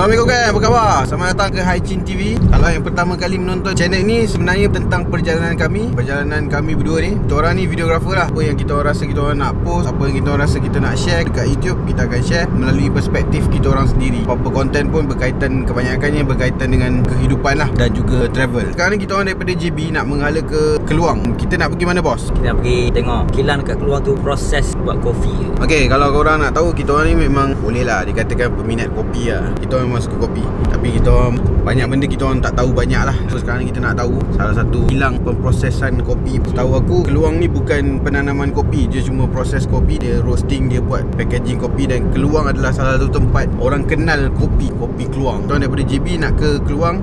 Assalamualaikum guys, apa khabar? Selamat datang ke Haicin TV. Kalau yang pertama kali menonton channel ni, sebenarnya tentang perjalanan kami berdua ni. Kita orang ni videographer lah. Apa yang kita orang rasa kita orang nak post, apa yang kita orang rasa kita nak share dekat YouTube, kita akan share melalui perspektif kita orang sendiri. Apa-apa konten pun berkaitan, kebanyakannya berkaitan dengan kehidupan lah dan juga travel. Sekarang ni kita orang daripada JB nak menghala ke Keluang. Kita nak pergi mana bos? Kita nak pergi tengok kilang dekat Keluang tu proses buat kopi. Okey, kalau korang nak tahu, kita orang ni memang boleh lah dikatakan peminat kopi lah. Kita orang memang suka kopi, tapi kita orang banyak benda kita orang tak tahu banyak lah. So sekarang ni kita nak tahu salah satu kilang pemprosesan kopi. Setahu aku Keluang ni bukan penanaman kopi, dia cuma proses kopi, dia roasting, dia buat packaging kopi. Dan Keluang adalah salah satu tempat orang kenal kopi Keluang. Kita orang daripada JB nak ke Keluang,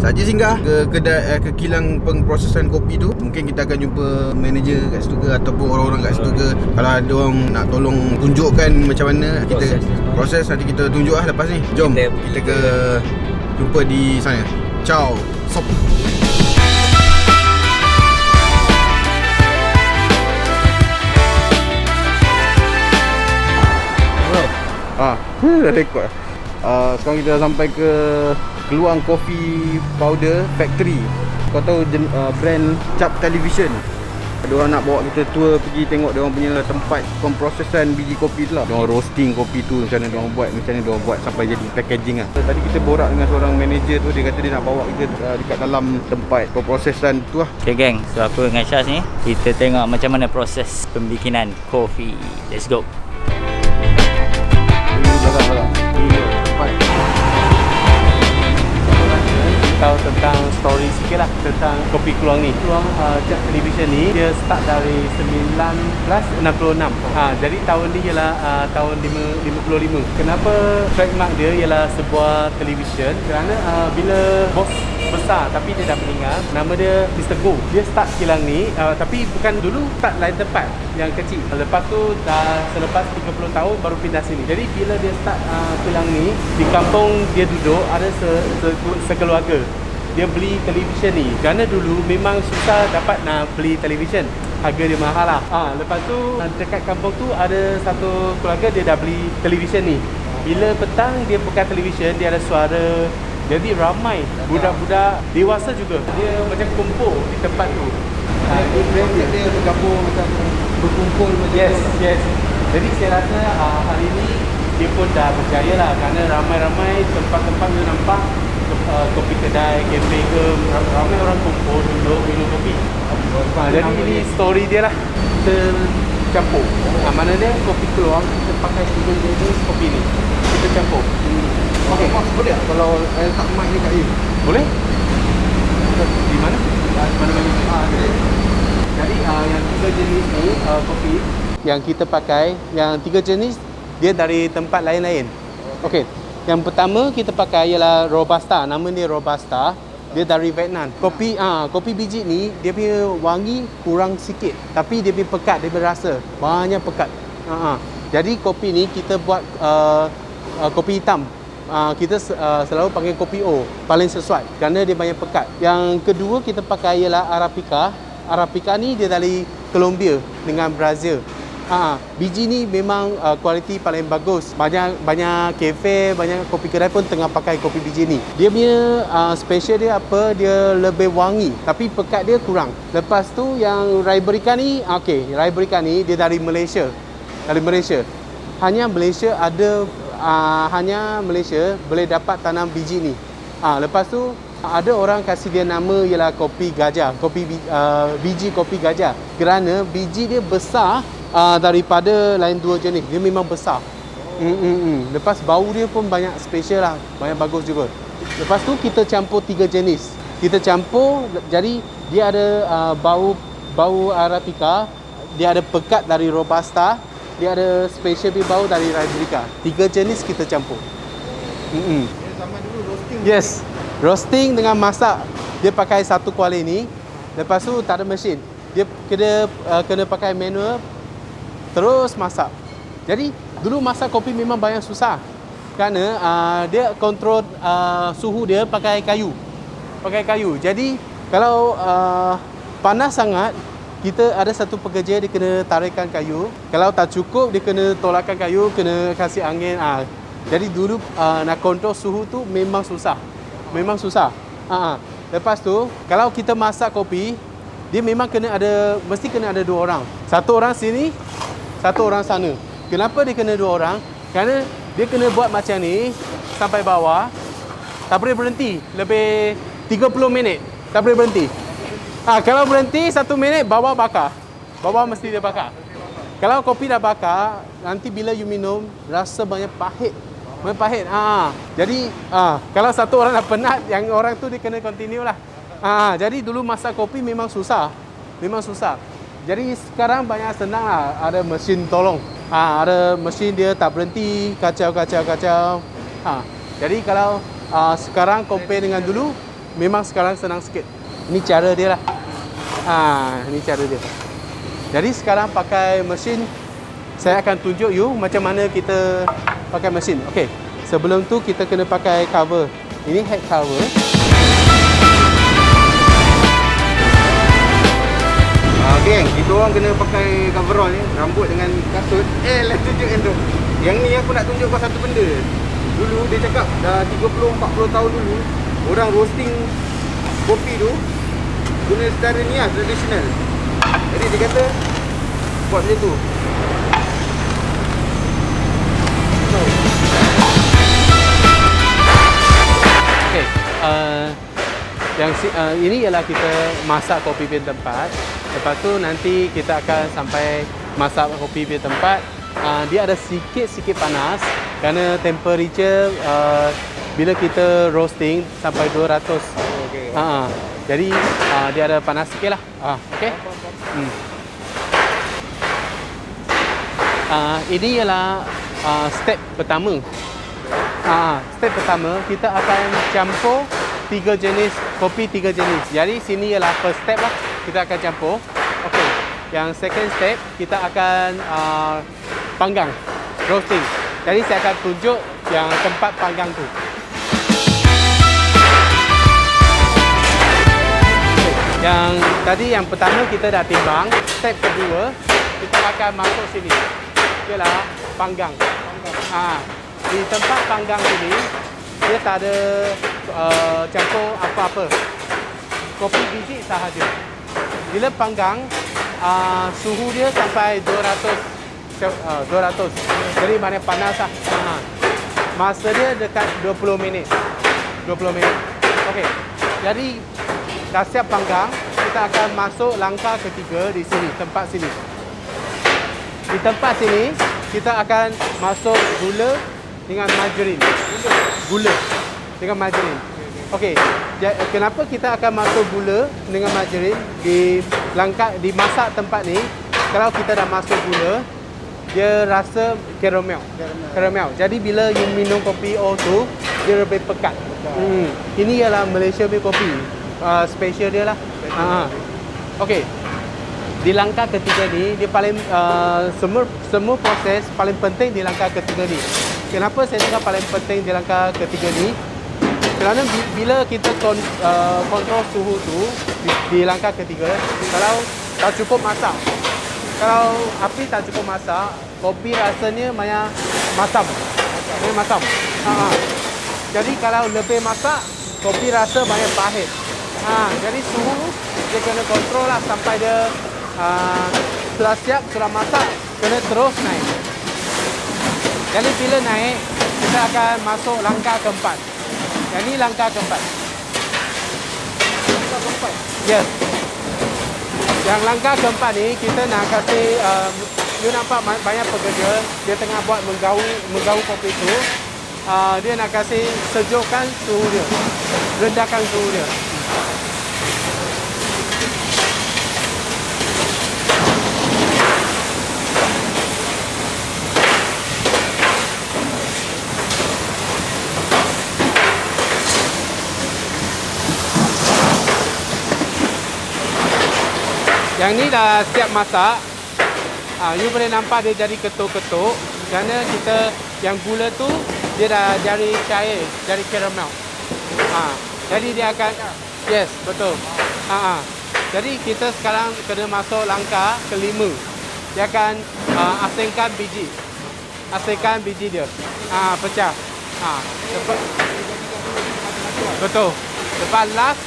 saja singgah ke kedai ke kilang pemprosesan kopi tu. Mungkin kita akan jumpa manager kat situ ke, ataupun orang-orang kat situ ke. Kalau ada orang nak tolong tunjukkan macam mana kita proses, nanti kita tunjuk lah lepas ni. Jom kita ke jumpa di sana. Ciao. Sop. Dah rekod. Sekarang kita dah sampai ke Keluang Coffee Powder Factory. Kau tahu brand Cap Television. Dia orang nak bawa kita tour pergi tengok dia orang punya tempat pemprosesan biji kopi tu lah. Dia orang roasting kopi tu, macam mana dia orang buat, macam mana dia orang buat sampai jadi packaging lah. Tadi kita borak dengan seorang manager tu, dia kata dia nak bawa kita dekat dalam tempat pemprosesan tu lah. Okay geng, so aku dengan Syaz ni, kita tengok macam mana proses pembikinan kopi. Let's go. Tahu tentang story sikit lah tentang kopi Keluang ni. Keluang Cap Television ni dia start dari 1966. Jadi tahun ni ialah tahun 55. Kenapa trademark dia ialah sebuah television? Kerana bila bos besar tapi dia dah meninggal, nama dia Mr. Go. Dia start kilang ni tapi bukan dulu start lain tempat yang kecil. Lepas tu dah selepas 30 tahun baru pindah sini. Jadi bila dia start kilang ni, di kampung dia duduk ada sekeluarga. Dia beli televisyen ni kerana dulu memang susah dapat nak beli televisyen, harga dia mahal lah. Lepas tu dekat kampung tu ada satu keluarga dia dah beli televisyen ni. Bila petang dia buka televisyen, dia ada suara. Jadi ramai budak-budak dewasa juga dia macam kumpul di tempat tu. Dia bergabung macam berkumpul macam Yes. tu. Jadi saya rasa hari ni dia pun dah berjaya lah, kerana ramai-ramai tempat-tempat dia nampak kopi kedai, kafe ke, ramai orang kumpul duduk minum kopi. Jadi ini story dia lah. Kita campur. Mana dia kopi Keluang, kita pakai 3 jenis kopi ni. Kita campur. Okey, boleh tak kalau tak mic ni kat you? Boleh? Di mana? Mana-mana. Jadi yang 3 jenis ni kopi yang kita pakai, yang 3 jenis dia dari tempat lain-lain. Okey. Yang pertama kita pakai ialah Robusta. Nama dia Robusta. Dia dari Vietnam. Kopi biji ni dia punya wangi kurang sikit, tapi dia punya pekat, dia berasa banyak pekat. Jadi kopi ni kita buat kopi hitam. Kita selalu panggil kopi O, paling sesuai kerana dia banyak pekat. Yang kedua kita pakai ialah Arabica. Arabica ni dia dari Colombia dengan Brazil. Biji ni memang kualiti paling bagus. Banyak kafe, banyak kopi kedai pun tengah pakai kopi biji ni. Dia punya special dia apa? Dia lebih wangi tapi pekat dia kurang. Lepas tu yang Arabica ni, Arabica ni dia dari Malaysia. Hanya Malaysia ada hanya Malaysia boleh dapat tanam biji ni. Lepas tu ada orang kasih dia nama ialah kopi gajah, biji kopi gajah kerana biji dia besar daripada lain 2 jenis. Dia memang besar. Lepas bau dia pun banyak special lah, banyak bagus juga. Lepas tu kita campur 3 jenis. Kita campur jadi dia ada bau Arabica, dia ada pekat dari Robusta, dia ada special bau dari Arabica. 3 jenis kita campur. Zaman dulu roasting. Yes. Roasting dengan masak. Dia pakai satu kuali ni. Lepas tu tak ada mesin. Dia kena pakai manual. Terus masak. Jadi dulu masak kopi memang banyak susah. Kerana dia kontrol suhu dia pakai kayu. Jadi kalau panas sangat, kita ada satu pekerja dia kena tarikkan kayu. Kalau tak cukup dia kena tolakkan kayu, kena kasih angin. Jadi dulu nak kontrol suhu tu memang susah. Memang susah. Lepas tu kalau kita masak kopi, dia memang mesti kena ada 2 orang. Satu orang sini, satu orang sana. Kenapa dia kena 2 orang? Kerana dia kena buat macam ni sampai bawah. Tak boleh berhenti lebih 30 minit. Tak boleh berhenti. Kalau berhenti 1 minit, bawah bakar. Bawah mesti dia bakar. Kalau kopi dah bakar, nanti bila you minum, rasa banyak pahit. Banyak pahit. Jadi kalau satu orang dah penat, yang orang tu dia kena continue lah. Jadi dulu masak kopi memang susah. Memang susah. Jadi sekarang banyak senang lah. Ada mesin tolong. Ada mesin dia tak berhenti. Kacau. Jadi kalau sekarang compare dengan dulu, memang sekarang senang sikit. Ini cara dia lah. Ini cara dia. Jadi sekarang pakai mesin, saya akan tunjuk you macam mana kita pakai mesin. Okey. Sebelum tu kita kena pakai cover. Ini head cover. Geng, kita orang kena pakai coverall ni, rambut dengan kasut. Let's tunjukkan tu. Yang ni aku nak tunjuk kau satu benda. Dulu dia cakap dah 30-40 tahun dulu, orang roasting kopi tu guna secara ni lah, tradisional. Jadi dia kata buat macam tu. Okay, ini ialah kita masak kopi di tempat. Lepas tu nanti kita akan sampai masak kopi di tempat. Dia ada sikit-sikit panas kerana temperature bila kita roasting sampai 200. Okay. Jadi dia ada panas sikit lah. Okay. Ini ialah step pertama. Step pertama kita akan campur 3 jenis kopi, 3 jenis. Jadi sini ialah first step lah, kita akan campur. Okey. Yang second step kita akan panggang, roasting. Jadi saya akan tunjuk yang tempat panggang tu. Yang tadi yang pertama kita dah timbang. Step kedua kita akan masuk sini. Ialah panggang. Di tempat panggang ini dia tak ada campur apa-apa. Kopi biji sahaja. Bila panggang suhu dia sampai 200. Jadi mana panas lah. Masa dia dekat 20 minit. 20 minit. Okey. Jadi dah siap panggang, kita akan masuk langkah ketiga di sini, tempat sini. Di tempat sini kita akan masuk gula dengan margarin. Gula dengan margarin. Okey. Kenapa kita akan masuk gula dengan margarin di masak tempat ni? Kalau kita dah masuk gula, dia rasa caramel. Jadi bila you minum kopi O tu, dia lebih pekat. Ini ialah Malaysia punya kopi. Special dia lah. Okey. Di langkah ketiga ni, dia paling semua proses paling penting di langkah ketiga ni. Kenapa saya cakap paling penting di langkah ketiga ni? Kerana bila kita kontrol suhu tu di langkah ketiga, kalau tak cukup masak, kalau api tak cukup masak, kopi rasanya banyak masam. Jadi kalau lebih masak, kopi rasa banyak pahit. Jadi suhu dia kena kontrol lah sampai dia sudah siap, sudah masak, kena terus naik. Jadi bila naik, kita akan masuk langkah keempat. Yang ni langkah keempat. Yes. Yang langkah keempat ni kita nak kasih you nampak banyak pekerja dia tengah buat menggaul kopi tu. Dia nak kasih sejukkan suhu dia. Rendahkan suhu dia. Yang ni dah siap masak. You boleh nampak dia jadi ketuk-ketuk. Kerana kita yang gula tu dia dah jadi cair, jadi caramel. Jadi dia akan yes, betul. Jadi kita sekarang kena masuk langkah kelima. Dia akan asingkan biji. asingkan biji dia. Pecah. Betul. Lepas last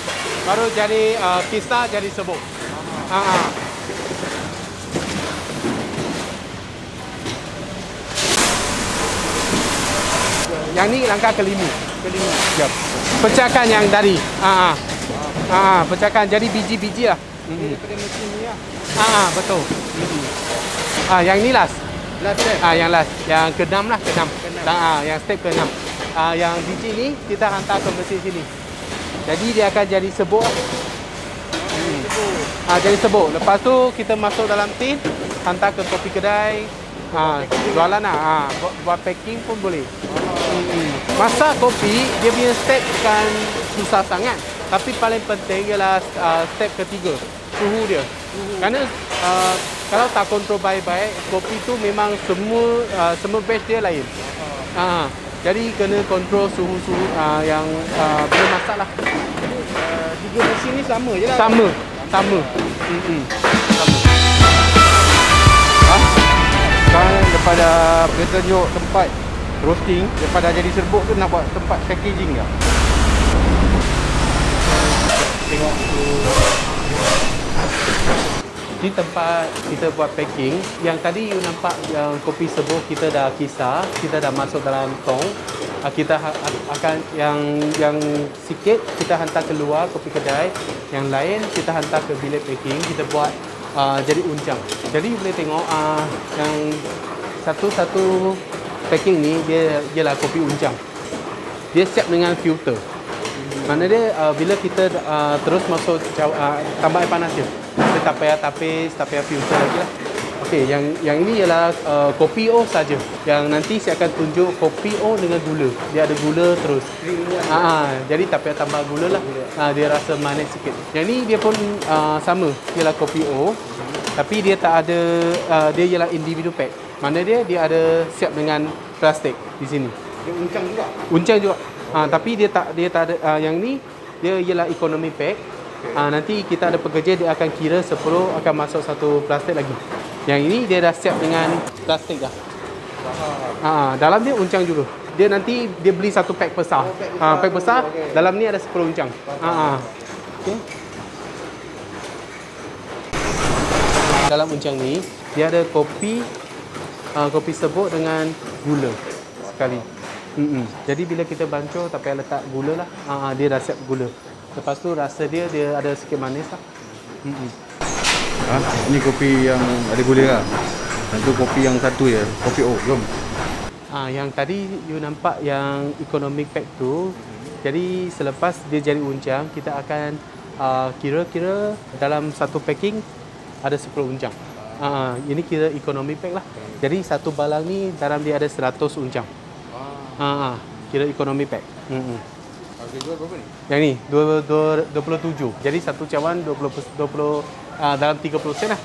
baru jadi kisar jadi serbuk. Yang ni langkah kelima. Yep. Pecahkan yang tadi. Pecahkan jadi biji-biji lah. Daripada mesin ni lah. Betul. Yang ni last. Yang last. Yang ke-6 lah, ke-6. Yang step ke-6. Yang biji ni kita hantar ke mesin sini. Jadi dia akan jadi serbuk. Jadi serbuk. Lepas tu kita masuk dalam tin, hantar ke kopi kedai. Jualan lah. Buat packing pun boleh. Masak kopi, dia punya step bukan susah sangat. Tapi paling penting ialah step ketiga, suhu dia. Kerana kalau tak kontrol baik-baik, kopi tu memang semua batch dia lain. Jadi kena kontrol suhu-suhu yang boleh masak lah. Tiga mesin ni sama je lah. Sama. Sekarang daripada kita tunjuk tempat roasting, daripada jadi serbuk tu nak buat tempat packaging ke? Tengok tu. Di tempat kita buat packing, yang tadi you nampak yang kopi serbuk kita dah kisar, kita dah masuk dalam tong. Kita akan yang sikit kita hantar keluar kopi kedai, yang lain kita hantar ke bilik packing, kita buat jadi uncang. Jadi you boleh tengok yang satu-satu packing ni dia ialah kopi uncang. Dia siap dengan filter. Mana dia bila kita terus masuk tambah air panas dia. Kita tak payah tapis, tak payah filter lagi lah. Okey, yang ini ialah kopi O saja. Yang nanti saya akan tunjuk kopi O dengan gula. Dia ada gula terus. Jadi tak payah tambah gula lah. Dia rasa manis sikit. Yang ni dia pun sama, ialah kopi O. Tapi dia tak ada dia ialah individu pack. Mana dia ada siap dengan plastik di sini. Dia uncang juga. Uncang juga. Tapi dia tak ada yang ni dia ialah economy pack. Nanti kita ada pekerja dia akan kira 10 akan masuk satu plastik lagi. Yang ini dia dah siap dengan plastik dah. Dalam dia uncang juga. Dia nanti dia beli satu pack besar. Pack besar okay. Dalam ni ada 10 uncang. Okay. Dalam uncang ni dia ada kopi serbuk dengan gula sekali. Jadi bila kita bancur tak payah letak gula lah. Dia dah siap gula. Lepas tu rasa dia ada sikit manis lah. Ini kopi yang ada gula lah. Itu kopi yang satu je, kopi O, belum. Yang tadi you nampak yang economic pack tu. Jadi selepas dia jadi uncang, kita akan kira-kira dalam satu packing ada 10 uncang. Ini kira economic pack lah. Jadi satu balang ni dalam dia ada 100 uncang. Kira economic pack. Harga jual berapa ni? Yang ni 27. Jadi satu cawan 20 dalam 30 sen lah.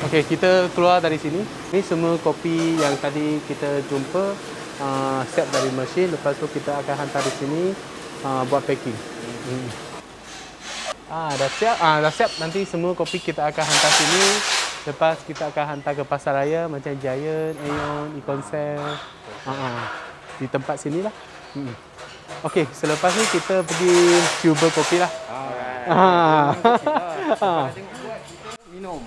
Okey, kita keluar dari sini. Ni semua kopi yang tadi kita jumpa siap dari mesin. Lepas tu kita akan hantar di sini buat packing. Dah siap. Nanti semua kopi kita akan hantar sini. Lepas kita akan hantar ke pasar raya macam Giant, Aeon, Econsel. Di tempat sini lah. Okey, selepas ni kita pergi cuba kopi lah. Minum.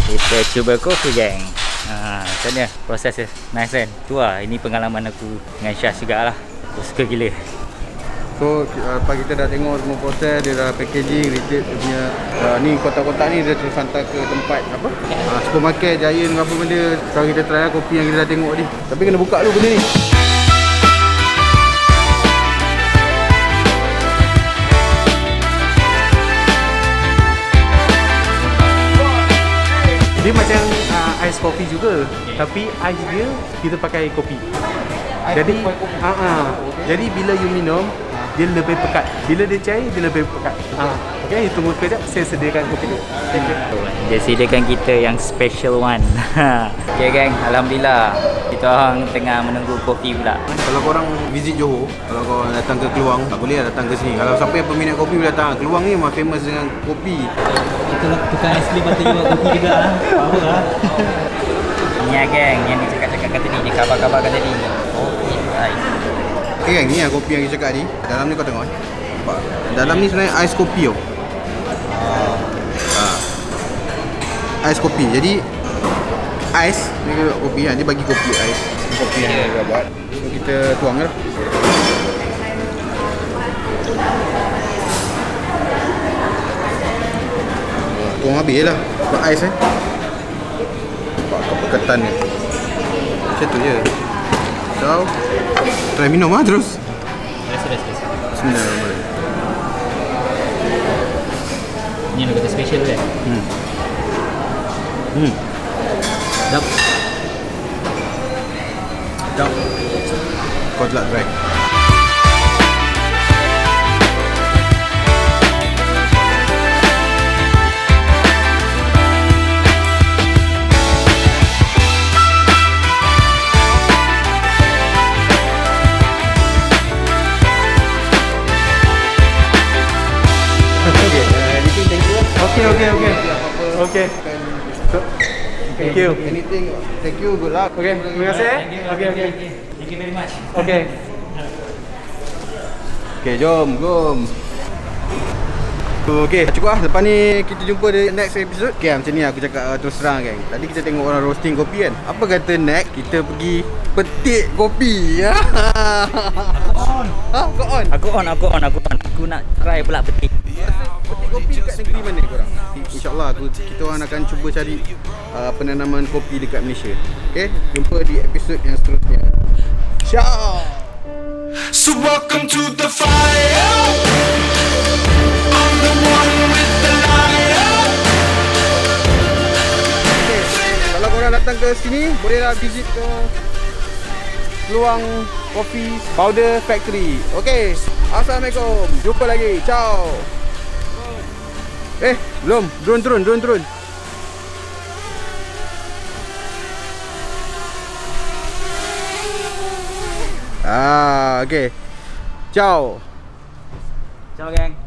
Kita cuba kopi, geng. Macam mana proses dia? Nice kan? Tu lah, ini pengalaman aku dengan Syah jugalah. Aku suka gila. So lepas kita dah tengok semua proses, dia dah packaging, retail dia punya ni kotak-kotak ni dia terus hantar ke tempat apa? Supermarket, Giant apa benda. Sekarang kita try lah kopi yang kita dah tengok ni. Tapi kena buka dulu benda ni. Dia macam ais kopi juga, tapi ais dia kita pakai kopi. Jadi jadi bila you minum dia lebih pekat. Bila dia cair dia lebih pekat. Okey, tunggu sekejap saya sediakan kopi dia. Dia sediakan kita yang special one. Okey geng, alhamdulillah Kita orang tengah menunggu kopi pula. Kalau korang visit Johor, kalau korang datang ke Keluang, tak boleh lah datang ke sini. Kalau siapa yang peminat kopi boleh datang. Keluang ni memang famous dengan kopi. Kita tukang asli patut jual kopi juga lah. Power lah. Ni lah geng, yang dicakap-cakap tadi, dia khabar-khabarkan tadi. Kopi ais. Okay kan, ni lah kopi yang kita cakap tadi. Dalam ni kau tengok nampak? Dalam ni sebenarnya ais kopi tau. Ais kopi. Jadi ais ni ke kopi kan, dia bagi kopi ais. Kopi yang dia buat. So kita tuang lah. Tuang habis lah buat ais nampak ketan ni. Macam tu je. So try minum lah terus. Rasa. Bismillahirrahmanirrahim. Ni nak kata special kan? Sedap. Kau telah try. Okay. Thank you. Anything. Thank you. Good luck. Okay, terima kasih. Okay. Thank you very much. Okay. Okay, jom. Okay, cukup lah. Lepas ni kita jumpa di next episode. Okay, macam ni aku cakap terus terang kan. Tadi kita tengok orang roasting kopi kan. Apa kata next kita pergi petik kopi. Kau on? Aku nak try pula petik. Petik kopi dekat negeri mana korang? InsyaAllah kita orang akan cuba cari penanaman kopi dekat Malaysia. Okay, jumpa di episod yang seterusnya. Ciao. So welcome to the fire. I'm the one with the lion. Okay, kalau korang datang ke sini, bolehlah visit ke Keluang Coffee Powder Factory. Okay, Assalamualaikum. Jumpa lagi. Ciao. Belum. Drone turun. Okay. Ciao. Ciao geng.